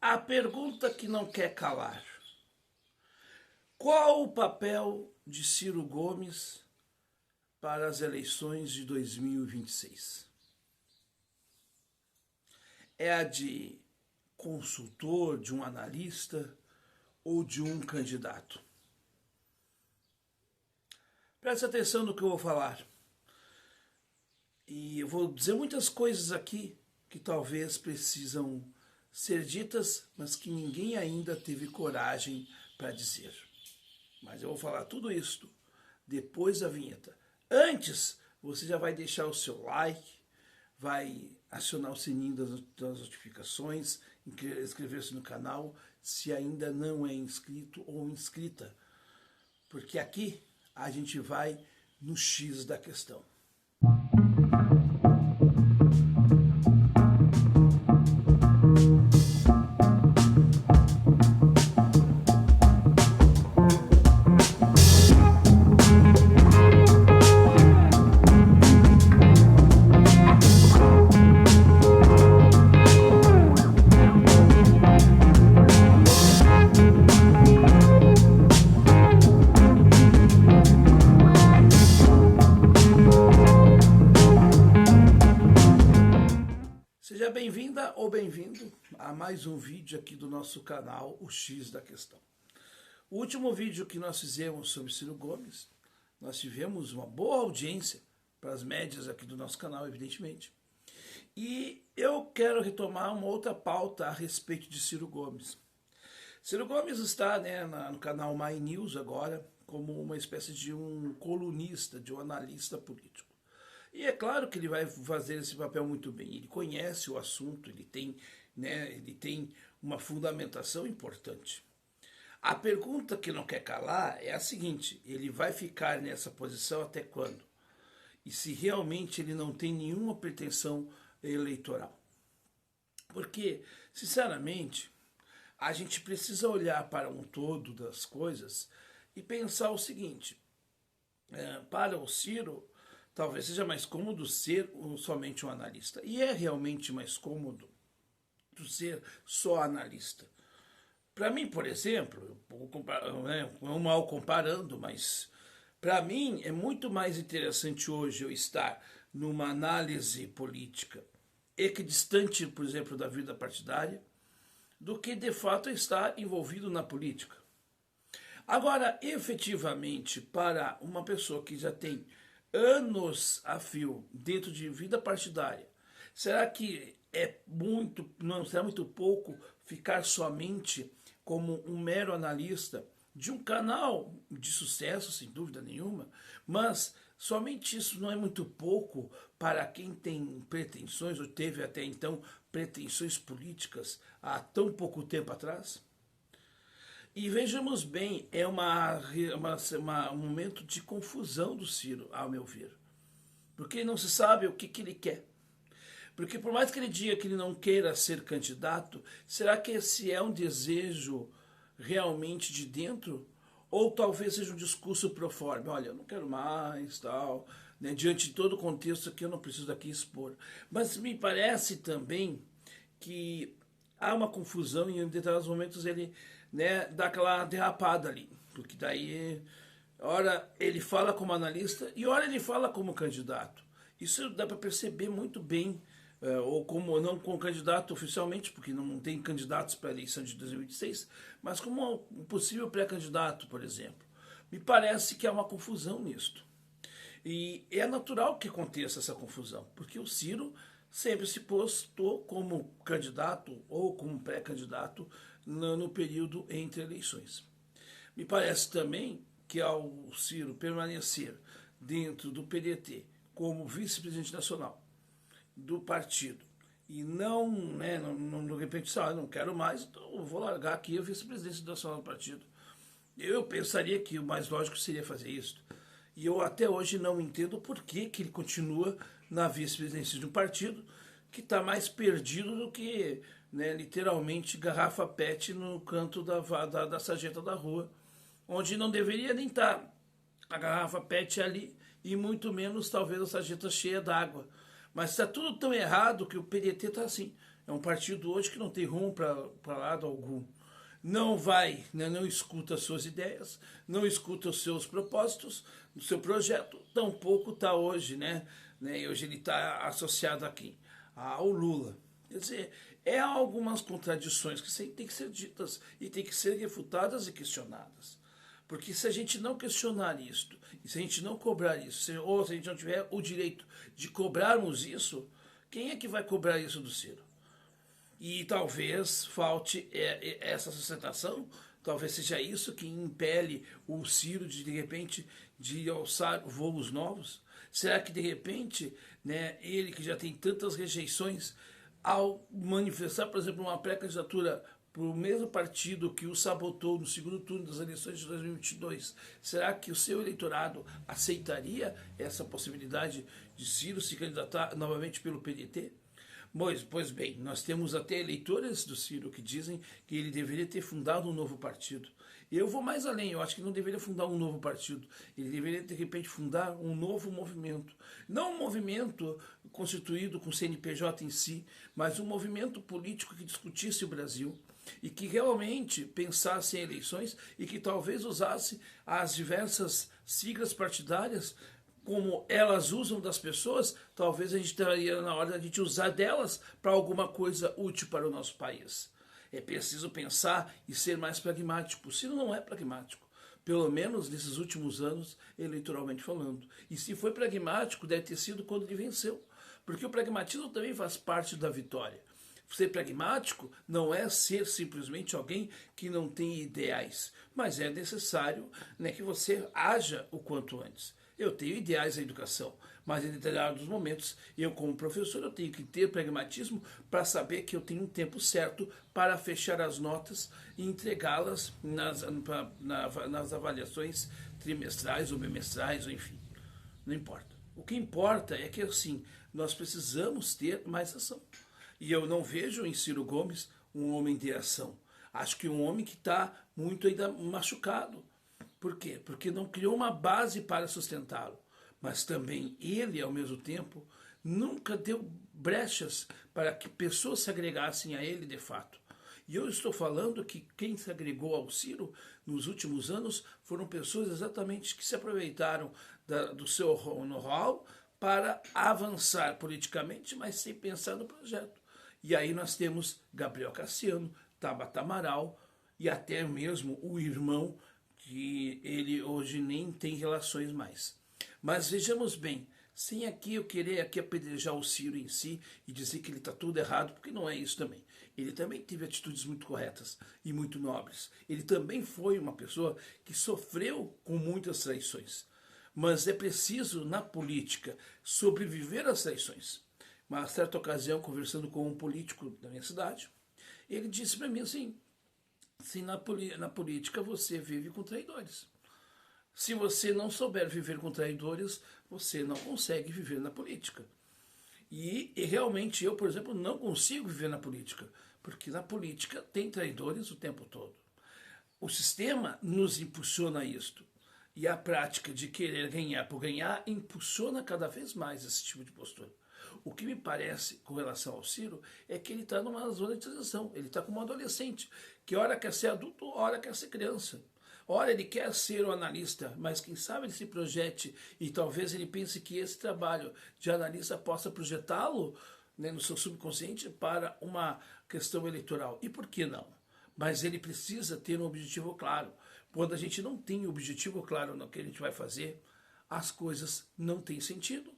A pergunta que não quer calar. Qual o papel de Ciro Gomes para as eleições de 2026? É a de consultor, de um analista ou de um candidato? Preste atenção no que eu vou falar. E eu vou dizer muitas coisas aqui que talvez precisam ser ditas, mas que ninguém ainda teve coragem para dizer. Mas eu vou falar tudo isso depois da vinheta. Antes, você já vai deixar o seu like, vai acionar o sininho das notificações, inscrever-se no canal, se ainda não é inscrito ou inscrita. Porque aqui a gente vai no X da questão. Seja bem-vinda ou bem-vindo a mais um vídeo aqui do nosso canal, o X da Questão. O último vídeo que nós fizemos sobre Ciro Gomes, nós tivemos uma boa audiência para as médias aqui do nosso canal, evidentemente. E eu quero retomar uma outra pauta a respeito de Ciro Gomes. Ciro Gomes está no canal My News agora como uma espécie de um colunista, de um analista político. E é claro que ele vai fazer esse papel muito bem. Ele conhece o assunto, ele tem uma fundamentação importante. A pergunta que não quer calar é a seguinte: ele vai ficar nessa posição até quando? E se realmente ele não tem nenhuma pretensão eleitoral? Porque, sinceramente, a gente precisa olhar para um todo das coisas e pensar o seguinte: para o Ciro, talvez seja mais cômodo ser somente um analista. E é realmente mais cômodo ser só analista. Para mim, por exemplo, não mal comparando, mas para mim é muito mais interessante hoje eu estar numa análise política equidistante, por exemplo, da vida partidária, do que de fato estar envolvido na política. Agora, efetivamente, para uma pessoa que já tem anos a fio dentro de vida partidária, será que não será muito pouco ficar somente como um mero analista de um canal de sucesso, sem dúvida nenhuma, mas somente isso não é muito pouco para quem tem pretensões, ou teve até então pretensões políticas há tão pouco tempo atrás? E vejamos bem, é um momento de confusão do Ciro, ao meu ver. Porque não se sabe o que ele quer. Porque por mais que ele diga que ele não queira ser candidato, será que esse é um desejo realmente de dentro? Ou talvez seja um discurso pro forma: olha, eu não quero mais, tal, diante de todo o contexto que eu não preciso aqui expor. Mas me parece também que há uma confusão e em determinados momentos ele dá aquela derrapada ali, porque daí ora ele fala como analista e ora ele fala como candidato. Isso dá para perceber muito bem, ou como não como candidato oficialmente, porque não tem candidatos para a eleição de 2026, mas como um possível pré-candidato, por exemplo. Me parece que há uma confusão nisto. E é natural que aconteça essa confusão, porque o Ciro sempre se postou como candidato ou como pré-candidato no período entre eleições. Me parece também que ao Ciro permanecer dentro do PDT como vice-presidente nacional do partido e não, de repente, não quero mais, então eu vou largar aqui a vice-presidência nacional do partido. Eu pensaria que o mais lógico seria fazer isso. E eu até hoje não entendo por que ele continua na vice-presidência de um partido que está mais perdido do que, literalmente, garrafa PET no canto da sarjeta da rua, onde não deveria nem estar a garrafa PET ali, e muito menos talvez a sarjeta cheia d'água. Mas está tudo tão errado que o PDT está assim. É um partido hoje que não tem rumo para lado algum. Não vai, né, não escuta as suas ideias, não escuta os seus propósitos, o seu projeto, tampouco está hoje, né? Hoje ele está associado aqui ao Lula. Quer dizer, é algumas contradições que têm que ser ditas e têm que ser refutadas e questionadas. Porque se a gente não questionar isto, e se a gente não cobrar isso, ou se a gente não tiver o direito de cobrarmos isso, quem é que vai cobrar isso do Ciro? E talvez falte essa sustentação, talvez seja isso que impele o Ciro de repente de alçar voos novos. Será que de repente, né, ele que já tem tantas rejeições, ao manifestar, por exemplo, uma pré-candidatura para o mesmo partido que o sabotou no segundo turno das eleições de 2022, será que o seu eleitorado aceitaria essa possibilidade de Ciro se candidatar novamente pelo PDT? Pois bem, nós temos até eleitores do Ciro que dizem que ele deveria ter fundado um novo partido. Eu vou mais além, eu acho que não deveria fundar um novo partido. Ele deveria, de repente, fundar um novo movimento. Não um movimento constituído com CNPJ em si, mas um movimento político que discutisse o Brasil e que realmente pensasse em eleições e que talvez usasse as diversas siglas partidárias como elas usam das pessoas, talvez a gente estaria na hora de a gente usar delas para alguma coisa útil para o nosso país. É preciso pensar e ser mais pragmático. O Ciro não é pragmático, pelo menos nesses últimos anos, eleitoralmente falando. E se foi pragmático, deve ter sido quando ele venceu, porque o pragmatismo também faz parte da vitória. Ser pragmático não é ser simplesmente alguém que não tem ideais, mas é necessário, né, que você haja o quanto antes. Eu tenho ideais na educação, mas em determinados momentos, eu como professor, eu tenho que ter pragmatismo para saber que eu tenho um tempo certo para fechar as notas e entregá-las nas avaliações trimestrais ou bimestrais, ou enfim, não importa. O que importa é que, assim, nós precisamos ter mais ação. E eu não vejo em Ciro Gomes um homem de ação. Acho que um homem que está muito ainda machucado. Por quê? Porque não criou uma base para sustentá-lo. Mas também ele, ao mesmo tempo, nunca deu brechas para que pessoas se agregassem a ele de fato. E eu estou falando que quem se agregou ao Ciro nos últimos anos foram pessoas exatamente que se aproveitaram do seu know-how para avançar politicamente, mas sem pensar no projeto. E aí nós temos Gabriel Cassiano, Tabata Amaral e até mesmo o irmão, que ele hoje nem tem relações mais. Mas vejamos bem, sem aqui eu querer aqui apedrejar o Ciro em si e dizer que ele está tudo errado, porque não é isso também. Ele também teve atitudes muito corretas e muito nobres. Ele também foi uma pessoa que sofreu com muitas traições. Mas é preciso, na política, sobreviver às traições. Uma certa ocasião, conversando com um político da minha cidade, ele disse para mim assim, se na política você vive com traidores. Se você não souber viver com traidores, você não consegue viver na política. E realmente eu, por exemplo, não consigo viver na política, porque na política tem traidores o tempo todo. O sistema nos impulsiona isto. E a prática de querer ganhar por ganhar impulsiona cada vez mais esse tipo de postura. O que me parece com relação ao Ciro é que ele está numa zona de transição. Ele está como um adolescente, que ora quer ser adulto, ora quer ser criança. Ora ele quer ser um analista, mas quem sabe ele se projete e talvez ele pense que esse trabalho de analista possa projetá-lo, né, no seu subconsciente para uma questão eleitoral. E por que não? Mas ele precisa ter um objetivo claro. Quando a gente não tem objetivo claro no que a gente vai fazer, as coisas não têm sentido.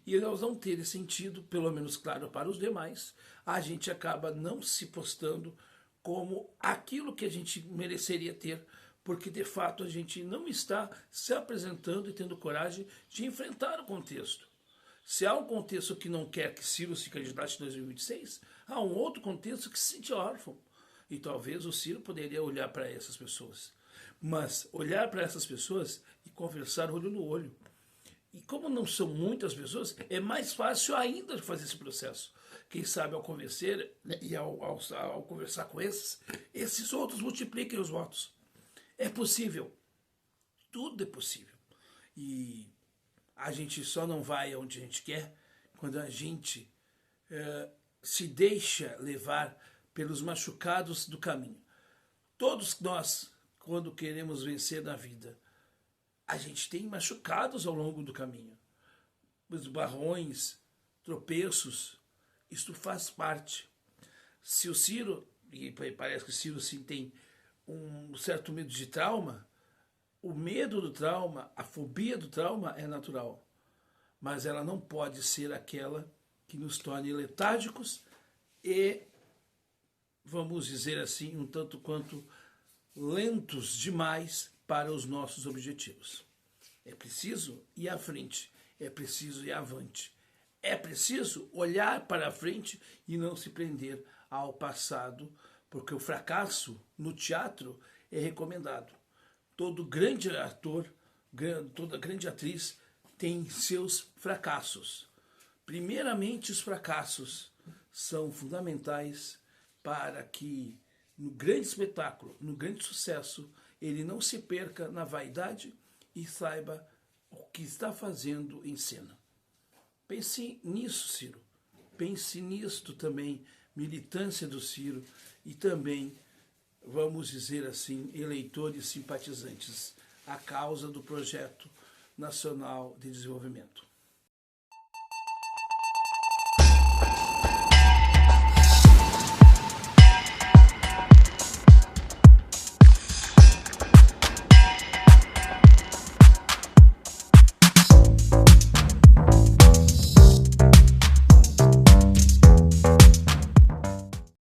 E elas não terem sentido, pelo menos claro para os demais, a gente acaba não se postando como aquilo que a gente mereceria ter, porque de fato a gente não está se apresentando e tendo coragem de enfrentar o contexto. Se há um contexto que não quer que Ciro se candidate em 2026, há um outro contexto que se sente órfão. E talvez o Ciro poderia olhar para essas pessoas. Mas olhar para essas pessoas e conversar olho no olho. E como não são muitas pessoas, é mais fácil ainda de fazer esse processo. Quem sabe ao convencer, né, e ao conversar com esses outros multipliquem os votos. É possível. Tudo é possível. E a gente só não vai onde a gente quer quando a gente se deixa levar pelos machucados do caminho. Todos nós, quando queremos vencer na vida, a gente tem machucados ao longo do caminho. Os barrões, tropeços, isto faz parte. Se o Ciro, e parece que o Ciro sim tem um certo medo de trauma, o medo do trauma, a fobia do trauma é natural, mas ela não pode ser aquela que nos torne letárgicos e, vamos dizer assim, um tanto quanto lentos demais para os nossos objetivos. É preciso ir à frente, é preciso ir avante. É preciso olhar para a frente e não se prender ao passado, porque o fracasso no teatro é recomendado. Todo grande ator, toda grande atriz tem seus fracassos. Primeiramente, os fracassos são fundamentais para que no grande espetáculo, no grande sucesso, ele não se perca na vaidade e saiba o que está fazendo em cena. Pense nisso, Ciro. Pense nisto também, militância do Ciro e também, vamos dizer assim, eleitores simpatizantes à causa do Projeto Nacional de Desenvolvimento.